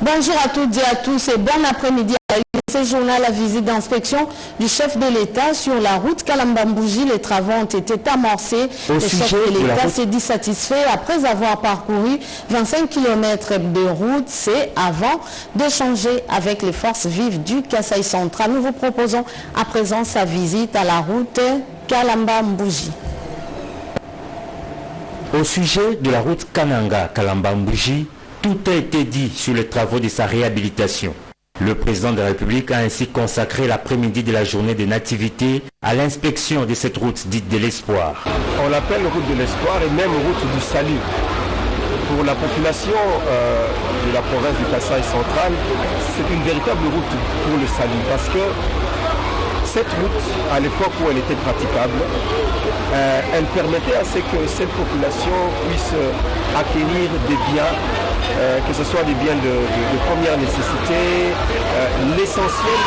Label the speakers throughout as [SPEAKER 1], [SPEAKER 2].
[SPEAKER 1] Bonjour à toutes et à tous et bon après-midi. Ce journal, la visite d'inspection du chef de l'État sur la route Kalamba-Mbouji. Les travaux ont été amorcés. Le chef de l'État s'est dit satisfait après avoir parcouru 25 km de route. C'est avant d'échanger avec les forces vives du Kasaï central. Nous vous proposons à présent sa visite à la route Kalamba-Mbouji.
[SPEAKER 2] Au sujet de la route Kananga-Kalamba-Mbouji, tout a été dit sur les travaux de sa réhabilitation. Le président de la République a ainsi consacré l'après-midi de la journée des nativités à l'inspection de cette route dite de l'espoir.
[SPEAKER 3] On l'appelle route de l'espoir et même route du salut. Pour la population de la province du Kasaï central, c'est une véritable route pour le salut parce que cette route, à l'époque où elle était praticable, elle permettait à ce que cette population puisse acquérir des biens, que ce soit des biens de première nécessité. L'essentiel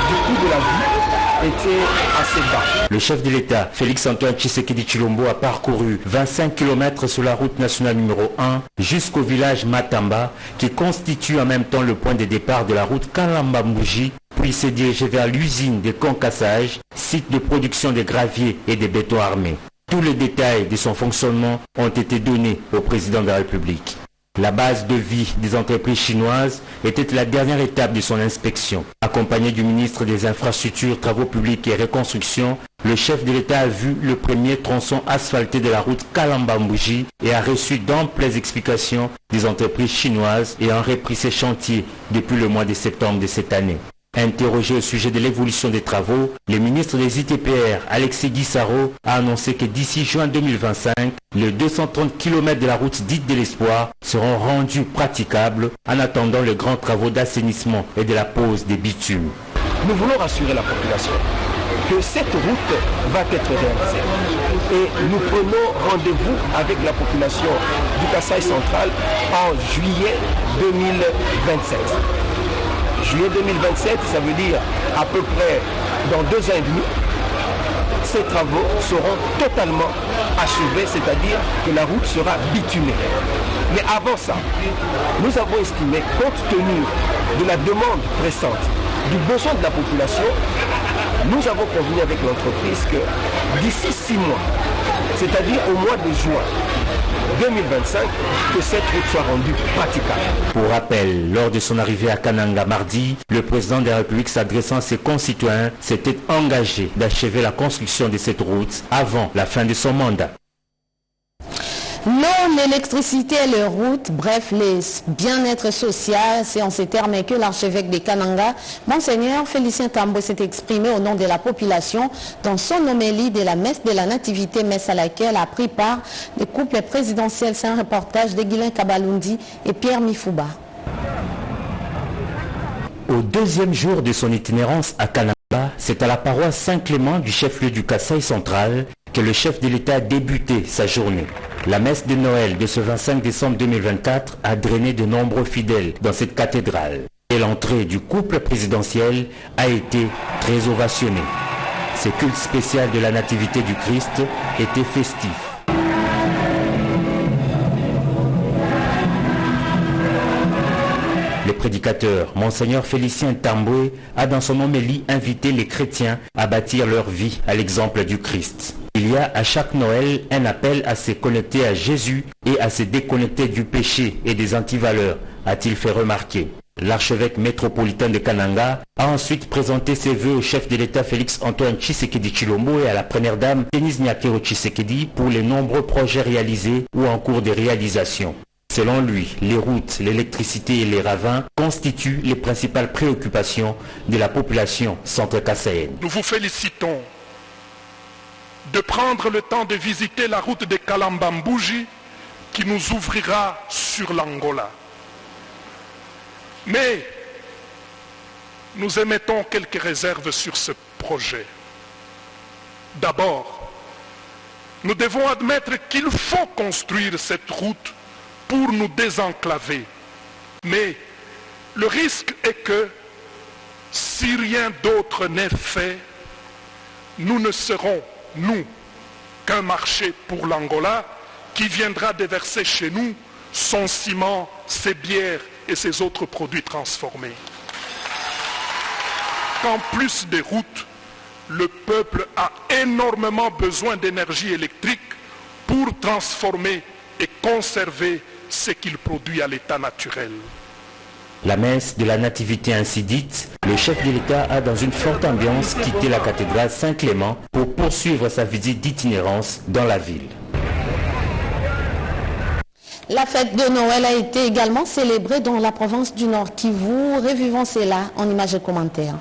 [SPEAKER 3] du coût de la vie était assez bas.
[SPEAKER 2] Le chef de l'État, Félix-Antoine Tshisekedi Tshilombo, a parcouru 25 km sur la route nationale numéro 1 jusqu'au village Matamba, qui constitue en même temps le point de départ de la route Kalamba-Mbouji, puis s'est dirigé vers l'usine de concassage, site de production de gravier et de béton armé. Tous les détails de son fonctionnement ont été donnés au président de la République. La base de vie des entreprises chinoises était la dernière étape de son inspection. Accompagné du ministre des Infrastructures, Travaux publics et Reconstruction, le chef de l'État a vu le premier tronçon asphalté de la route Kalamba-Mbouji et a reçu d'amples explications des entreprises chinoises ayant repris ces chantiers depuis le mois de septembre de cette année. Interrogé au sujet de l'évolution des travaux, le ministre des ITPR, Alexis Guissaro, a annoncé que d'ici juin 2025, les 230 km de la route dite de l'espoir seront rendus praticables en attendant les grands travaux d'assainissement et de la pose des bitumes.
[SPEAKER 3] Nous voulons rassurer la population que cette route va être réalisée. Et nous prenons rendez-vous avec la population du Kasaï central en juillet 2027. Juillet 2027, ça veut dire à peu près dans 2 ans et demi, ces travaux seront totalement achevés, c'est-à-dire que la route sera bitumée. Mais avant ça, nous avons estimé, compte tenu de la demande pressante, du besoin de la population, nous avons convenu avec l'entreprise que d'ici 6 mois, c'est-à-dire au mois de juin 2025, que cette route soit rendue praticable.
[SPEAKER 2] Pour rappel, lors de son arrivée à Kananga mardi, le président de la République s'adressant à ses concitoyens s'était engagé d'achever la construction de cette route avant la fin de son mandat.
[SPEAKER 1] L'eau, l'électricité et les routes, bref, les bien-être social, c'est en ces termes que l'archevêque de Kananga, Monseigneur Félicien Tamboué, s'est exprimé au nom de la population dans son homélie de la messe de la Nativité, messe à laquelle a pris part le couple présidentiel. C'est un reportage de Guilain Kabalundi et Pierre Mifouba.
[SPEAKER 2] Au deuxième jour de son itinérance à Kananga, c'est à la paroisse Saint-Clément du chef-lieu du Kasaï central que le chef de l'État a débuté sa journée. La messe de Noël de ce 25 décembre 2024 a drainé de nombreux fidèles dans cette cathédrale. Et l'entrée du couple présidentiel a été très ovationnée. Ce culte spécial de la Nativité du Christ était festif. Le prédicateur, Monseigneur Félicien Tamboué, a dans son homélie invité les chrétiens à bâtir leur vie à l'exemple du Christ. Il y a à chaque Noël un appel à se connecter à Jésus et à se déconnecter du péché et des antivaleurs, a-t-il fait remarquer. L'archevêque métropolitain de Kananga a ensuite présenté ses vœux au chef de l'État Félix-Antoine Tshisekedi Tshilombo et à la première dame Denise Nyakero Tshisekedi pour les nombreux projets réalisés ou en cours de réalisation. Selon lui, les routes, l'électricité et les ravins constituent les principales préoccupations de la population centre-kassaïenne.
[SPEAKER 4] Nous vous félicitons de prendre le temps de visiter la route de Kalamba-Mbouji qui nous ouvrira sur l'Angola. Mais nous émettons quelques réserves sur ce projet. D'abord, nous devons admettre qu'il faut construire cette route pour nous désenclaver. Mais le risque est que, si rien d'autre n'est fait, nous ne serons, nous, qu'un marché pour l'Angola qui viendra déverser chez nous son ciment, ses bières et ses autres produits transformés. Qu'en plus des routes, le peuple a énormément besoin d'énergie électrique pour transformer et conserver ce qu'il produit à l'état naturel.
[SPEAKER 2] La messe de la Nativité ainsi dite, le chef de l'État a dans une forte ambiance quitté la cathédrale Saint-Clément pour poursuivre sa visite d'itinérance dans la ville.
[SPEAKER 1] La fête de Noël a été également célébrée dans la province du Nord Kivu. Revivons cela en images et commentaires.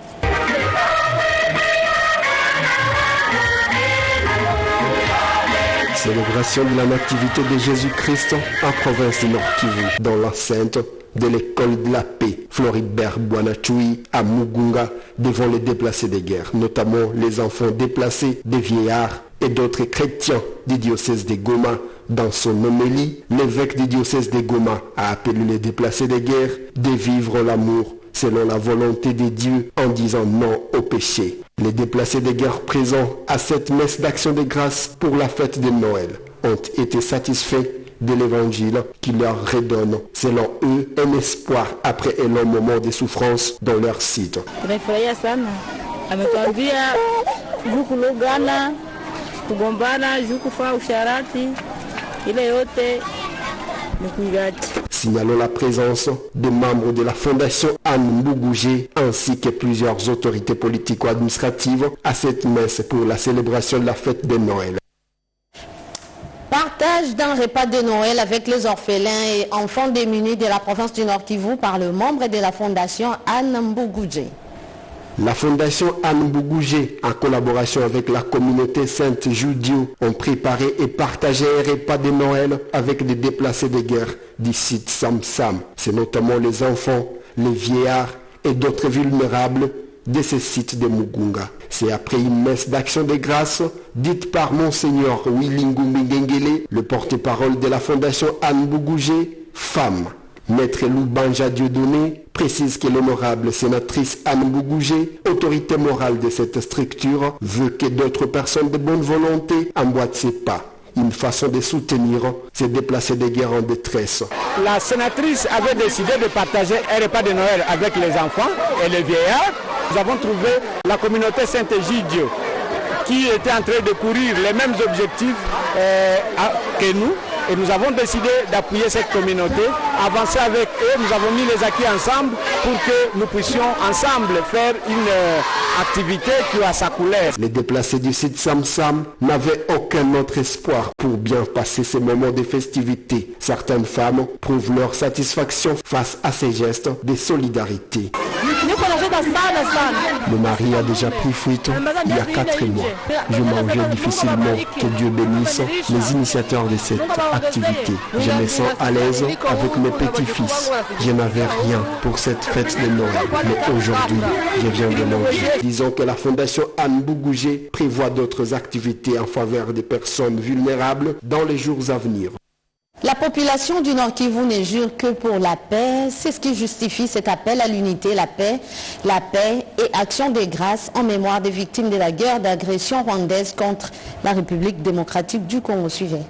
[SPEAKER 5] Célébration de la nativité de Jésus-Christ en province du Nord Kivu, dans l'enceinte de l'école de la paix, Floribert Bouanachui, à Mugunga, devant les déplacés de guerre, notamment les enfants déplacés, des vieillards et d'autres chrétiens du diocèse de Goma. Dans son homélie, l'évêque du diocèse de Goma a appelé les déplacés de guerre de vivre l'amour selon la volonté de Dieu en disant non au péché. Les déplacés de guerre présents à cette messe d'action de grâce pour la fête de Noël ont été satisfaits de l'évangile qui leur redonne, selon eux, un espoir après un long moment de souffrance dans leur site. Signalons la présence des membres de la Fondation Anne Mbugougé ainsi que plusieurs autorités politico-administratives à cette messe pour la célébration de la fête de Noël.
[SPEAKER 1] Partage d'un repas de Noël avec les orphelins et enfants démunis de la province du Nord Kivu par le membre de la Fondation Anne Mbugougé.
[SPEAKER 5] La Fondation Anne Mbugougé, en collaboration avec la communauté Sainte Judio, ont préparé et partagé un repas de Noël avec des déplacés de guerre du site Sam-Sam. C'est notamment les enfants, les vieillards et d'autres vulnérables de ces sites de Mugunga. C'est après une messe d'action de grâce dite par Monseigneur Wilingu Mingengele, le porte-parole de la Fondation Anne Mbugougé, femme. Maître Loubanja Dieudonné précise que l'honorable sénatrice Anne Mbugougé, autorité morale de cette structure, veut que d'autres personnes de bonne volonté emboîtent ses pas. Une façon de soutenir ces déplacés de guerre en détresse.
[SPEAKER 6] La sénatrice avait décidé de partager un repas de Noël avec les enfants et les vieillards. Nous avons trouvé la communauté Saint-Egidio qui était en train de courir les mêmes objectifs que nous. Et nous avons décidé d'appuyer cette communauté, avancer avec eux. Nous avons mis les acquis ensemble pour que nous puissions ensemble faire une activité qui a sa couleur.
[SPEAKER 5] Les déplacés du site Sam-Sam n'avaient aucun autre espoir pour bien passer ces moments de festivité. Certaines femmes prouvent leur satisfaction face à ces gestes de solidarité. Le mari a déjà pris fuite il y a 4 mois. Je mangeais difficilement. Que Dieu bénisse les initiateurs de cette activité. Je me sens à l'aise avec mes petits-fils. Je n'avais rien pour cette fête de Noël. Mais aujourd'hui, je viens de manger. Disons que la Fondation Anne Mbugougé prévoit d'autres activités en faveur des personnes vulnérables dans les jours à venir.
[SPEAKER 1] La population du Nord Kivu ne jure que pour la paix. C'est ce qui justifie cet appel à l'unité, la paix et action de grâce en mémoire des victimes de la guerre d'agression rwandaise contre la République démocratique du Congo. Suivez.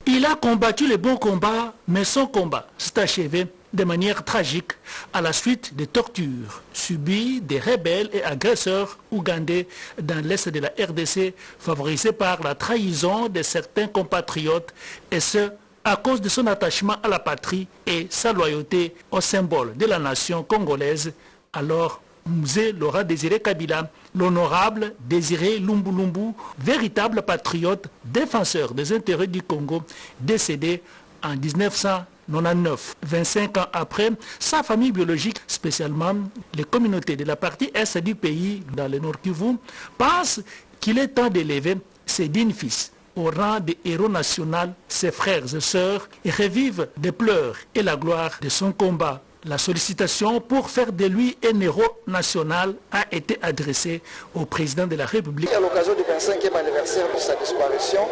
[SPEAKER 7] Il a combattu le bon combat, mais son combat s'est achevé de manière tragique à la suite des tortures subies des rebelles et agresseurs ougandais dans l'est de la RDC, favorisés par la trahison de certains compatriotes, et ce, à cause de son attachement à la patrie et sa loyauté au symbole de la nation congolaise. Alors, Mzee Laurent Désiré Kabila, l'honorable Désiré Lumbu Lumbu, véritable patriote, défenseur des intérêts du Congo, décédé en 1999. 25 ans après, sa famille biologique, spécialement les communautés de la partie est du pays, dans le Nord Kivu, pensent qu'il est temps d'élever ses dignes fils au rang de héros national, ses frères et sœurs, et revivent des pleurs et la gloire de son combat. La sollicitation pour faire de lui un héros national a été adressée au président de la République.
[SPEAKER 8] À l'occasion du 25e anniversaire de sa disparition,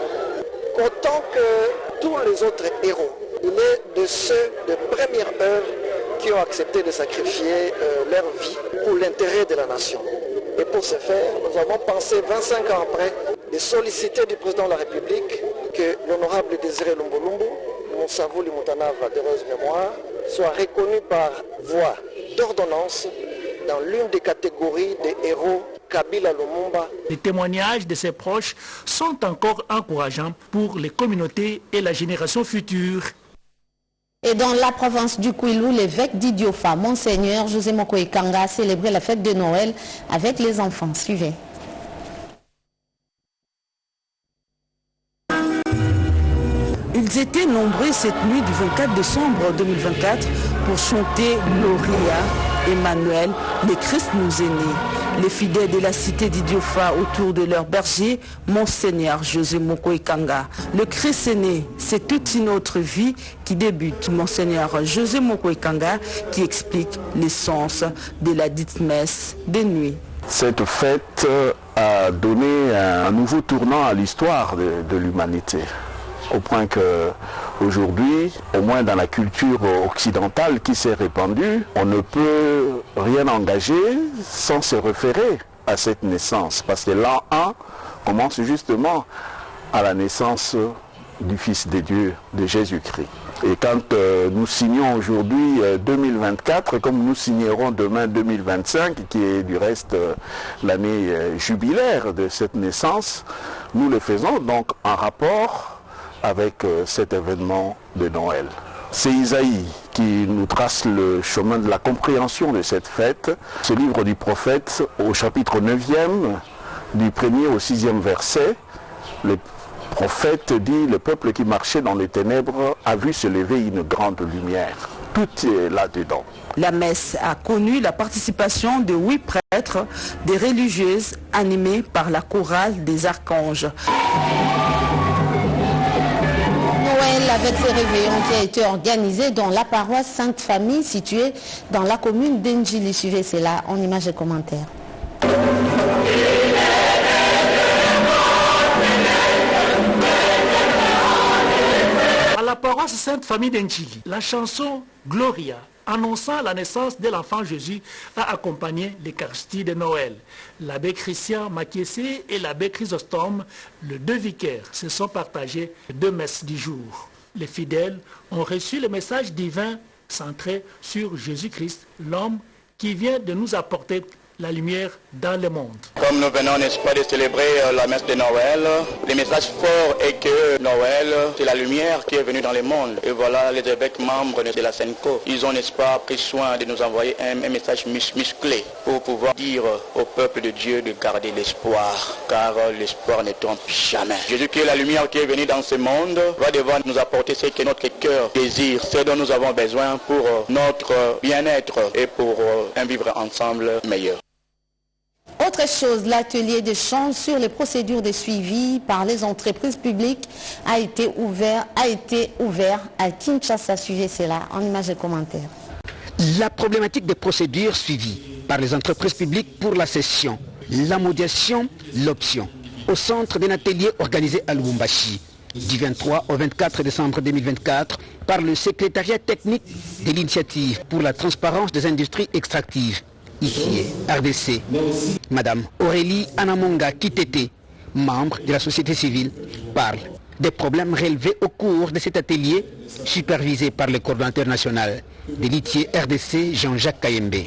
[SPEAKER 8] autant que tous les autres héros, il est de ceux de première heure qui ont accepté de sacrifier leur vie pour l'intérêt de la nation. Et pour ce faire, nous avons pensé 25 ans après de solliciter du président de la République que l'honorable Désiré Lumbu Lumbu, Monsavou Limutanava d'heureuse mémoire, soit reconnu par voie d'ordonnance dans l'une des catégories des héros Kabila Lumumba.
[SPEAKER 7] Les témoignages de ses proches sont encore encourageants pour les communautés et la génération future.
[SPEAKER 1] Et dans la province du Kwilu, l'évêque d'Idiofa, Monseigneur José Mokoe Kanga, a célébré la fête de Noël avec les enfants. Suivez.
[SPEAKER 9] Ils étaient nombreux cette nuit du 24 décembre 2024 pour chanter Gloria, Emmanuel, le Christ nous est né. Les fidèles de la cité d'Idiofa autour de leur berger, Monseigneur José Mokoe Kanga. Le Christ est né, c'est toute une autre vie qui débute. Monseigneur José Mokoe Kanga qui explique l'essence de la dite messe de nuit.
[SPEAKER 10] Cette fête a donné un nouveau tournant à l'histoire de l'humanité. Au point qu'aujourd'hui, au moins dans la culture occidentale qui s'est répandue, on ne peut rien engager sans se référer à cette naissance. Parce que l'an 1 commence justement à la naissance du Fils de Dieu, de Jésus-Christ. Et quand nous signons aujourd'hui 2024, comme nous signerons demain 2025, qui est du reste l'année jubilaire de cette naissance, nous le faisons donc en rapport avec cet événement de Noël. C'est Isaïe qui nous trace le chemin de la compréhension de cette fête. Ce livre du prophète, au chapitre 9e, du 1er au 6e verset, le prophète dit « Le peuple qui marchait dans les ténèbres a vu se lever une grande lumière ». Tout est là-dedans.
[SPEAKER 9] La messe a connu la participation de 8 prêtres, des religieuses animées par la chorale des archanges.
[SPEAKER 1] Avec ce réveillon qui a été organisé dans la paroisse Sainte-Famille située dans la commune d'Endjili. Suivez cela en images et commentaires.
[SPEAKER 7] À la paroisse Sainte-Famille d'Endjili, la chanson Gloria annonçant la naissance de l'enfant Jésus a accompagné l'Eucharistie de Noël. L'abbé Christian Makiessé et l'abbé Chrysostome, les deux vicaires, se sont partagés 2 messes du jour. Les fidèles ont reçu le message divin centré sur Jésus-Christ, l'homme qui vient de nous apporter la lumière dans le monde.
[SPEAKER 11] Comme nous venons, n'est-ce pas, de célébrer la messe de Noël, le message fort est que Noël, c'est la lumière qui est venue dans le monde. Et voilà, les évêques membres de la SENCO, ils ont, n'est-ce pas, pris soin de nous envoyer un message musclé pour pouvoir dire au peuple de Dieu de garder l'espoir, car l'espoir ne trompe jamais. Jésus qui est la lumière qui est venue dans ce monde va devoir nous apporter ce que notre cœur désire, ce dont nous avons besoin pour notre bien-être et pour un vivre ensemble meilleur.
[SPEAKER 1] Autre chose, l'atelier de chant sur les procédures de suivi par les entreprises publiques a été ouvert à Kinshasa. Suivez cela en images et commentaires.
[SPEAKER 12] La problématique des procédures suivies par les entreprises publiques pour la cession, la modération, l'option. Au centre d'un atelier organisé à Lubumbashi, du 23 au 24 décembre 2024, par le secrétariat technique de l'initiative pour la transparence des industries extractives. Ici, RDC, Madame Aurélie Anamonga Kitete, membre de la société civile, parle des problèmes relevés au cours de cet atelier supervisé par le coordonnateur national de l'ITIE RDC, Jean-Jacques Kayembe.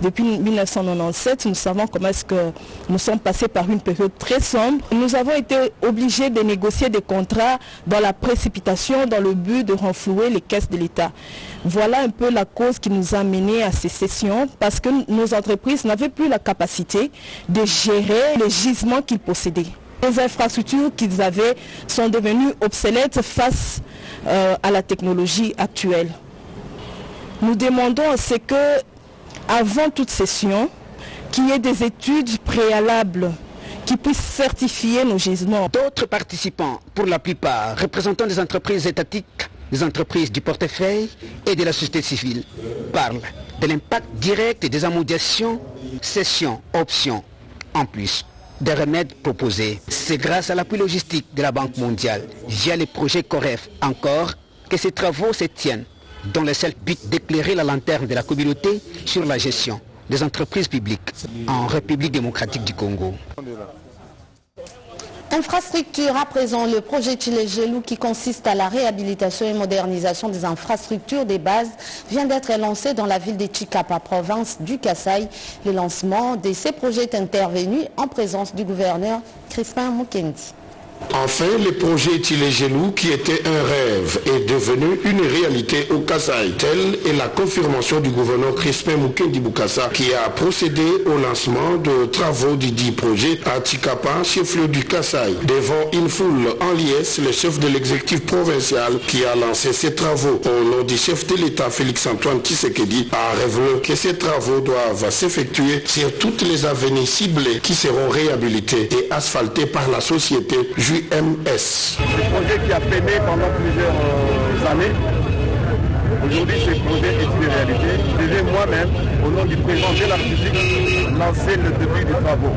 [SPEAKER 13] Depuis 1997, nous savons comment est-ce que nous sommes passés par une période très sombre. Nous avons été obligés de négocier des contrats dans la précipitation, dans le but de renflouer les caisses de l'État. Voilà un peu la cause qui nous a menés à ces sessions, parce que nos entreprises n'avaient plus la capacité de gérer les gisements qu'ils possédaient. Les infrastructures qu'ils avaient sont devenues obsolètes face à la technologie actuelle. Nous demandons à ce que, avant toute session, qu'il y ait des études préalables qui puissent certifier nos gisements.
[SPEAKER 12] D'autres participants, pour la plupart représentants des entreprises étatiques, des entreprises du portefeuille et de la société civile, parlent de l'impact direct des amodiations, cessions, options, en plus des remèdes proposés. C'est grâce à l'appui logistique de la Banque mondiale, via les projets COREF encore, que ces travaux se tiennent, dont le seul but d'éclairer la lanterne de la communauté sur la gestion des entreprises publiques en République démocratique du Congo.
[SPEAKER 1] Infrastructure à présent, le projet Tchilégelou qui consiste à la réhabilitation et modernisation des infrastructures des bases vient d'être lancé dans la ville de Tchikapa, province du Kasaï. Le lancement de ces projets est intervenu en présence du gouverneur Crispin Mukendi.
[SPEAKER 14] Enfin, le projet Tchilégelou, qui était un rêve, est devenu une réalité au Kasaï. Telle est la confirmation du gouverneur Crispin Mukendi Bukasa, qui a procédé au lancement de travaux du dit projet à Tchikapa, chef-lieu du Kasaï. Devant une foule en liesse, le chef de l'exécutif provincial qui a lancé ces travaux au nom du chef de l'État Félix-Antoine Tshisekedi a révélé que ces travaux doivent s'effectuer sur toutes les avenues ciblées qui seront réhabilitées et asphaltées par la société JMS.
[SPEAKER 6] Ce projet qui a peiné pendant plusieurs années, aujourd'hui ce projet est une réalité. Je vais moi-même, au nom du président de la République, lancer le début des travaux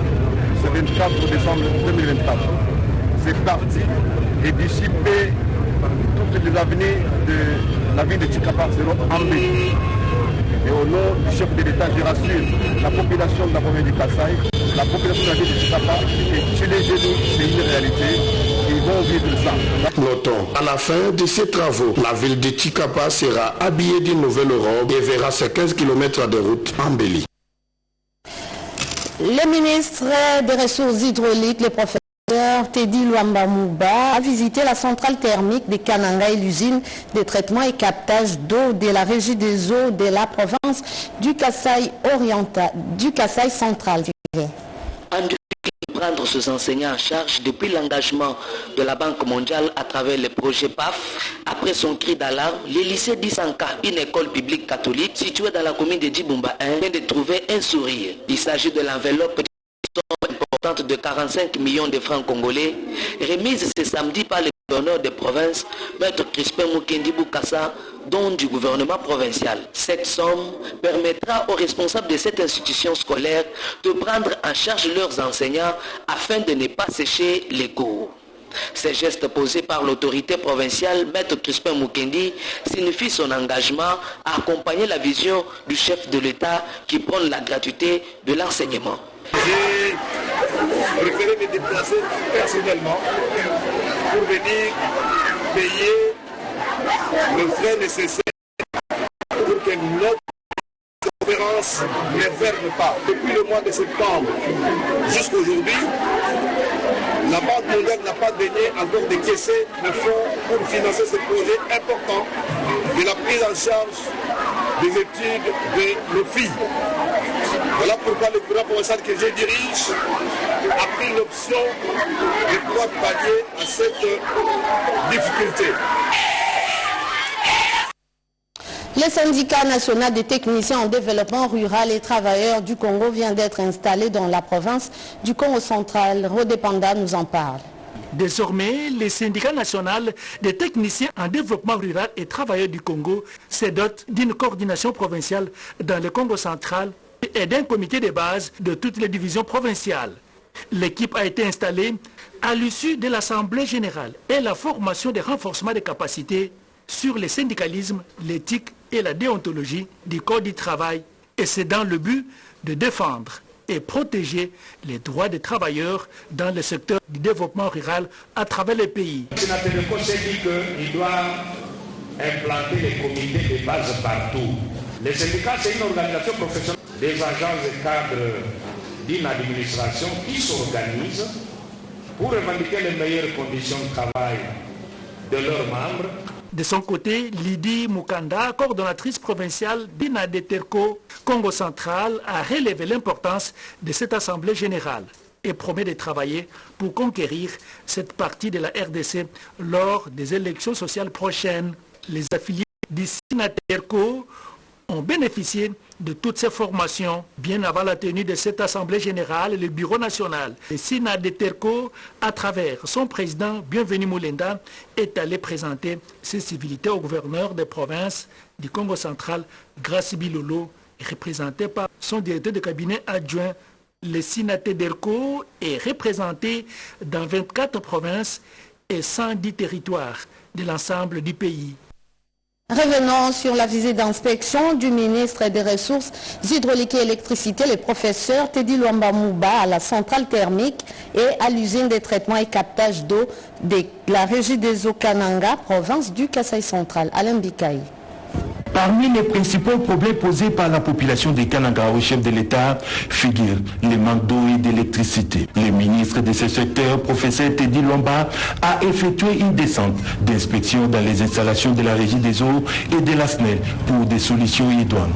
[SPEAKER 6] ce 24 décembre 2024. C'est parti et d'ici peu, toutes les avenues de la ville de Tchikapa seront embellies. Et au nom du chef de l'État, je rassure la population de la province du Kasaï, la population de la ville de Tchikapa, et chez les jeunes, c'est une réalité. Ils vont vivre ça.
[SPEAKER 14] Notons, à la fin de ces travaux, la ville de Tchikapa sera habillée d'une nouvelle robe et verra ses 15 km de route embellis.
[SPEAKER 1] Le ministre des Ressources hydrauliques, le professeur Teddy Luamba Mouba, a visité la centrale thermique de Kananga et l'usine de traitement et captage d'eau de la régie des eaux de la province du Kasaï oriental, du Kasaï central.
[SPEAKER 15] Prendre ses enseignants en charge depuis l'engagement de la Banque mondiale à travers le projet PAF. Après son cri d'alarme, le lycée d'Isanka, une école publique catholique située dans la commune de Djibumba 1, vient de trouver un sourire. Il s'agit de l'enveloppe importante de 45 millions de francs congolais, remise ce samedi par le gouverneur de province, Maître Crispin Mukendi Bukasa, dont du gouvernement provincial. Cette somme permettra aux responsables de cette institution scolaire de prendre en charge leurs enseignants afin de ne pas sécher les cours. Ces gestes posés par l'autorité provinciale, Maître Crispin Mukendi, signifient son engagement à accompagner la vision du chef de l'État qui prône la gratuité de l'enseignement.
[SPEAKER 16] J'ai préféré me déplacer personnellement pour venir payer le frais nécessaire pour que notre conférence ne ferme pas. Depuis le mois de septembre jusqu'à aujourd'hui, la Banque mondiale n'a pas daigné encore décaisser le fonds pour financer ce projet important de la prise en charge des études de nos filles. Voilà pourquoi le gouvernement provincial que je dirige a pris l'option de pouvoir pallier à cette difficulté.
[SPEAKER 1] Le syndicat national des techniciens en développement rural et travailleurs du Congo vient d'être installé dans la province du Congo central. Rodépanda nous en parle.
[SPEAKER 7] Désormais, le syndicat national des techniciens en développement rural et travailleurs du Congo se dote d'une coordination provinciale dans le Congo central et d'un comité de base de toutes les divisions provinciales. L'équipe a été installée à l'issue de l'Assemblée générale et la formation des renforcements des capacités sur le syndicalisme, l'éthique et la déontologie du Code du travail. Et c'est dans le but de défendre et protéger les droits des travailleurs dans le secteur du développement rural à travers le pays.
[SPEAKER 17] Le sénateur de conseil dit qu'il doit implanter les comités de base partout. Les syndicats, c'est une organisation professionnelle des agences et cadres d'une administration qui s'organisent pour revendiquer les meilleures conditions de travail de leurs membres.
[SPEAKER 7] De son côté, Lydie Mukanda, coordonnatrice provinciale d'INADETERCO Congo central, a relevé l'importance de cette assemblée générale et promet de travailler pour conquérir cette partie de la RDC lors des élections sociales prochaines. Les affiliés d'INADETERCO ont bénéficié de toutes ces formations. Bien avant la tenue de cette assemblée générale, le bureau national de SINADETERCO, à travers son président Bienvenu Moulenda, est allé présenter ses civilités au gouverneur des provinces du Congo central, Gracie Bilolo, représenté par son directeur de cabinet adjoint. Le SINADETERCO est représenté dans 24 provinces et 110 territoires de l'ensemble du pays.
[SPEAKER 1] Revenons sur la visite d'inspection du ministre des Ressources hydrauliques et électricité, le professeur Teddy Luamba Mouba, à la centrale thermique et à l'usine de traitement et captage d'eau de la régie des eaux Kananga, province du Kasaï central. Alain Bikaï.
[SPEAKER 18] Parmi les principaux problèmes posés par la population des Kananga au chef de l'État figurent les manques d'eau et d'électricité. Le ministre de ce secteur, professeur Teddy Luamba, a effectué une descente d'inspection dans les installations de la Régie des eaux et de la SNEL pour des solutions idoines.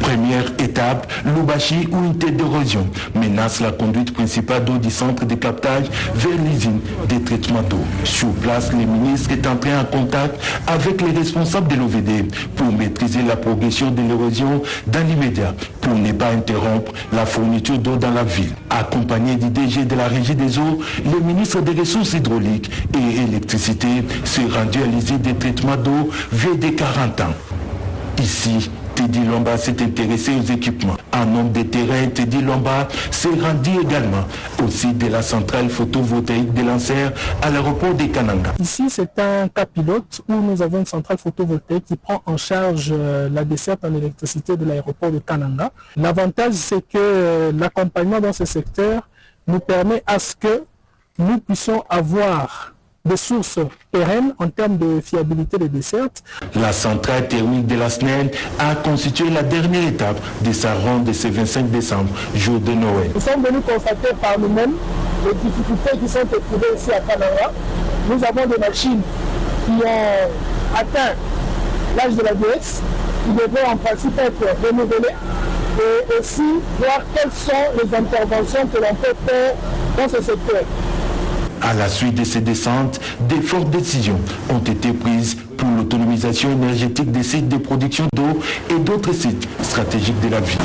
[SPEAKER 18] Première étape, Lubashi, où une tête d'érosion menace la conduite principale d'eau du centre de captage vers l'usine de traitement d'eau. Sur place, le ministre est entré en contact avec les responsables de l'OVD pour maîtriser la progression de l'érosion dans l'immédiat, pour ne pas interrompre la fourniture d'eau dans la ville. Accompagné du DG de la Régie des eaux, le ministre des Ressources hydrauliques et électricité s'est rendu à l'usine de traitement d'eau VD 40 ans. Ici, Teddy Luamba s'est intéressé aux équipements. En homme de terrain, Teddy Luamba s'est rendu également au site de la centrale photovoltaïque de Lancer à l'aéroport de Kananga.
[SPEAKER 19] Ici, c'est un cas pilote où nous avons une centrale photovoltaïque qui prend en charge la desserte en électricité de l'aéroport de Kananga. L'avantage, c'est que l'accompagnement dans ce secteur nous permet à ce que nous puissions avoir des sources pérennes en termes de fiabilité des dessertes.
[SPEAKER 18] La centrale thermique de la SNEL a constitué la dernière étape de sa ronde de ce 25 décembre, jour de Noël.
[SPEAKER 19] Nous sommes venus constater par nous-mêmes les difficultés qui sont éprouvées ici à Kananga. Nous avons des machines qui ont atteint l'âge de la vieillesse, qui devraient en principe être renouvelées, et aussi voir quelles sont les interventions que l'on peut faire dans ce secteur.
[SPEAKER 18] À la suite de ces descentes, des fortes décisions ont été prises pour l'autonomisation énergétique des sites de production d'eau et d'autres sites stratégiques de la ville.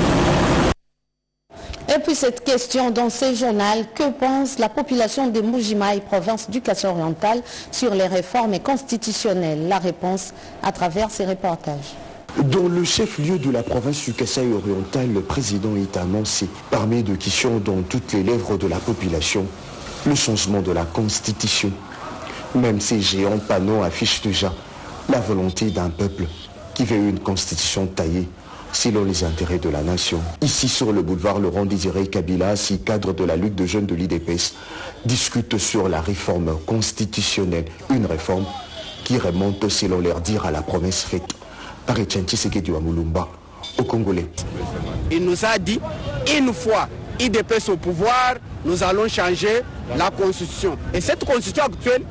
[SPEAKER 1] Et puis cette question dans ce journal, que pense la population de Mbuji-Mayi, province du Kasaï oriental, sur les réformes constitutionnelles? La réponse à travers ces reportages.
[SPEAKER 20] Dans le chef-lieu de la province du Kasaï oriental, le président est annoncé, parmi de questions dans toutes les lèvres de la population, le changement de la Constitution. Même ces géants panneaux affichent déjà la volonté d'un peuple qui veut une Constitution taillée selon les intérêts de la nation. Ici sur le boulevard Laurent Désiré Kabila, 6 cadres de la lutte de jeunes de l'IDPS discutent sur la réforme constitutionnelle. Une réforme qui remonte selon leur dire à la promesse faite par Etienne Tshisekedi Wamulumba aux Congolais.
[SPEAKER 6] Il nous a dit, une fois IDPS au pouvoir, nous allons changer la constitution. Et cette constitution actuelle,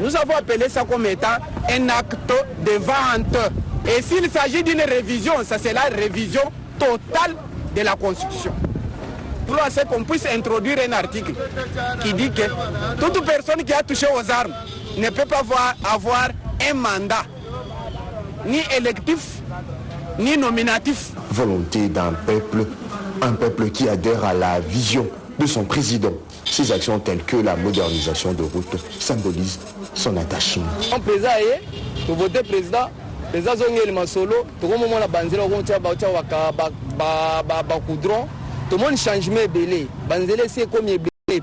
[SPEAKER 6] nous avons appelé ça comme étant un acte de vente. Et s'il s'agit d'une révision, ça c'est la révision totale de la constitution. Pour qu'on puisse introduire un article qui dit que toute personne qui a touché aux armes ne peut pas avoir un mandat, ni électif, ni nominatif.
[SPEAKER 20] Volonté d'un peuple, un peuple qui adhère à la vision de son président. Ces actions telles que la modernisation de routes symbolisent son attachement.
[SPEAKER 21] Le président est, pour voter président, président Zongeli Masolo, tout le monde a banzé le coudron, tout le monde changement belé. Banzele c'est comme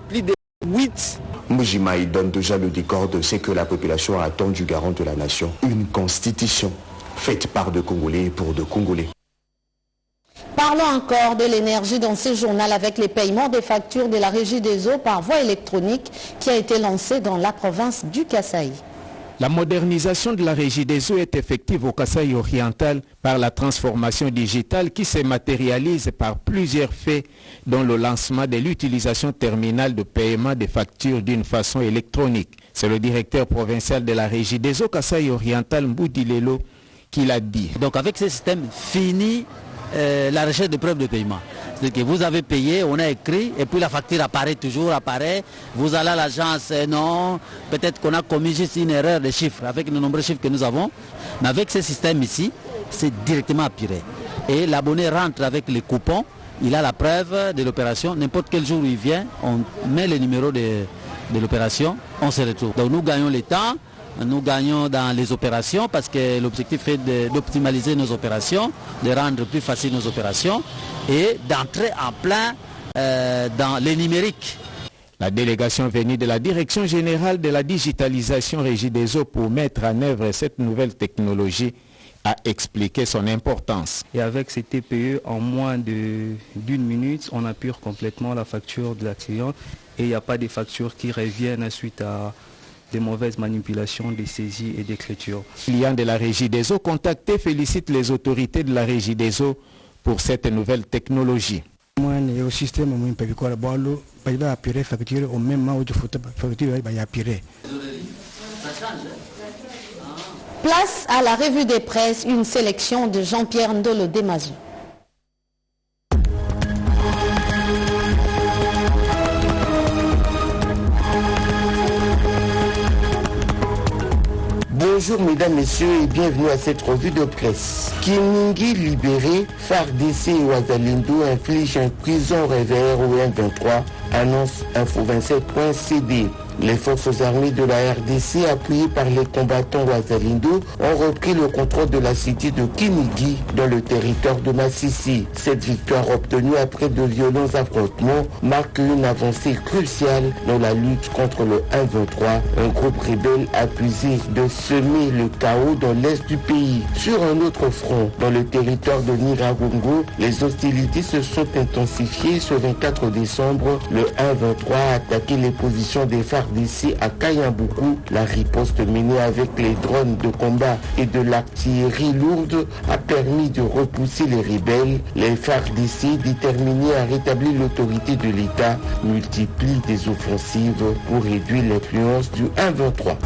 [SPEAKER 21] plus de 8.
[SPEAKER 20] Mbuji-Mayi donne déjà le décor de ce que la population attend du garant de la nation. Une constitution faite par de Congolais et pour de Congolais.
[SPEAKER 1] Parlons encore de l'énergie dans ce journal avec les paiements des factures de la Régie des eaux par voie électronique qui a été lancée dans la province du Kasaï.
[SPEAKER 22] La modernisation de la Régie des eaux est effective au Kasaï oriental par la transformation digitale qui se matérialise par plusieurs faits, dont le lancement de l'utilisation terminale de paiement des factures d'une façon électronique. C'est le directeur provincial de la Régie des eaux Kasaï oriental, Mboudi Lelo, qui l'a dit.
[SPEAKER 23] Donc avec ce système, fini la recherche de preuves de paiement. C'est-à-dire que vous avez payé, on a écrit, et puis la facture apparaît, vous allez à l'agence, non, peut-être qu'on a commis juste une erreur de chiffres, avec les nombreux chiffres que nous avons, mais avec ce système ici, c'est directement apuré. Et l'abonné rentre avec les coupons, il a la preuve de l'opération, n'importe quel jour où il vient, on met le numéro de l'opération, on se retrouve. Donc nous gagnons le temps, nous gagnons dans les opérations parce que l'objectif est d'optimaliser nos opérations, de rendre plus facile nos opérations et d'entrer en plein dans les numériques.
[SPEAKER 22] La délégation venue de la Direction générale de la digitalisation Régie des eaux pour mettre en œuvre cette nouvelle technologie a expliqué son importance.
[SPEAKER 2] Et avec ces TPE, en moins d'une minute, on appure complètement la facture de la cliente et il n'y a pas de factures qui reviennent suite à des mauvaises manipulations des saisies et d'écriture.
[SPEAKER 22] Les clients de la Régie des eaux contactés félicitent les autorités de la Régie des eaux pour cette nouvelle technologie.
[SPEAKER 1] Place à la revue des presses, une sélection de Jean-Pierre Ndolo Demazou.
[SPEAKER 3] Bonjour mesdames, messieurs et bienvenue à cette revue de presse. Kiningi libéré, FARDC et Ouazalendo inflige un prison revers au M23, annonce info27.cd. Les forces armées de la RDC, appuyées par les combattants Ouazalendo, ont repris le contrôle de la cité de Kinigi dans le territoire de Massissi. Cette victoire obtenue après de violents affrontements marque une avancée cruciale dans la lutte contre le M23. Un groupe rebelle accusé de semer le chaos dans l'est du pays. Sur un autre front, dans le territoire de Niragongo, les hostilités se sont intensifiées. Ce 24 décembre, le M23 a attaqué les positions des FARDC à Kayambuku. La riposte menée avec les drones de combat et de l'artillerie lourde a permis de repousser les rebelles. Les FARDC, déterminés à rétablir l'autorité de l'État, multiplient des offensives pour réduire l'influence du M23.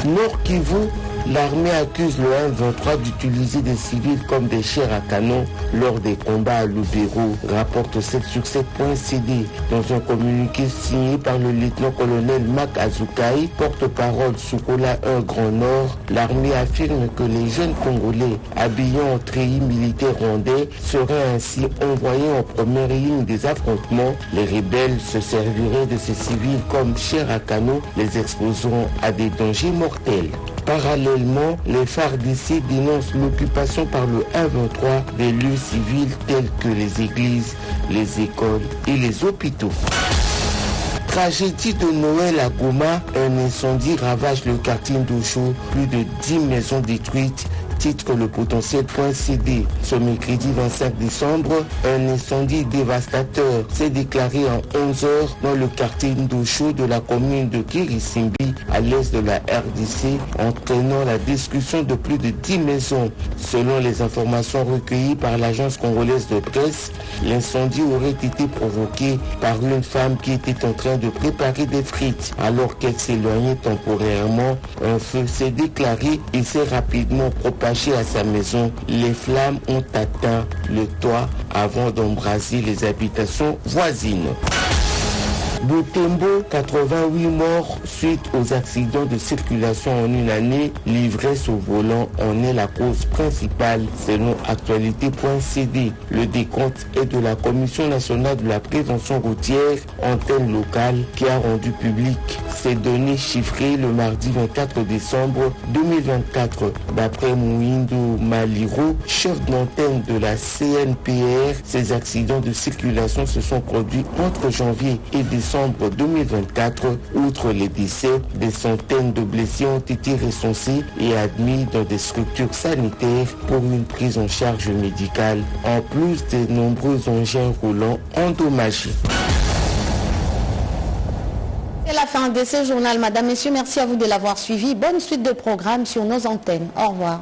[SPEAKER 3] Nord Kivu, l'armée accuse le M23 d'utiliser des civils comme des chairs à canon lors des combats à Lubero, rapporte 7sur7.cd. Dans un communiqué signé par le lieutenant-colonel Mak Azukai, porte-parole Soukola 1 Grand Nord, l'armée affirme que les jeunes Congolais habillés en treillis militaires rwandais seraient ainsi envoyés en première ligne des affrontements. Les rebelles se serviraient de ces civils comme chairs à canon, les exposant à des dangers mortels. Parallèlement, les FARDC dénoncent l'occupation par le M23 des lieux civils tels que les églises, les écoles et les hôpitaux. Tragédie de Noël à Goma, un incendie ravage le quartier d'Ocho, plus de 10 maisons détruites, titre le potentiel.cd. Ce mercredi 25 décembre, un incendie dévastateur s'est déclaré en 11h dans le quartier d'Ocho de la commune de Kirisimbi, à l'est de la RDC, entraînant la destruction de plus de 10 maisons. Selon les informations recueillies par l'agence congolaise de presse, l'incendie aurait été provoqué par une femme qui était en train de préparer des frites. Alors qu'elle s'éloignait temporairement, un feu s'est déclaré et s'est rapidement propagé à sa maison. Les flammes ont atteint le toit avant d'embraser les habitations voisines. Butembo, 88 morts suite aux accidents de circulation en une année. L'ivresse au volant en est la cause principale selon actualité.cd. Le décompte est de la Commission nationale de la prévention routière, antenne locale, qui a rendu public ces données chiffrées le mardi 24 décembre 2024. D'après Mouindo Maliro, chef d'antenne de la CNPR, ces accidents de circulation se sont produits entre janvier et décembre 2024. Outre les décès, des centaines de blessés ont été recensés et admis dans des structures sanitaires pour une prise en charge médicale, en plus des nombreux engins roulants endommagés.
[SPEAKER 1] C'est la fin de ce journal, Madame, Messieurs. Merci à vous de l'avoir suivi. Bonne suite de programmes sur nos antennes. Au revoir.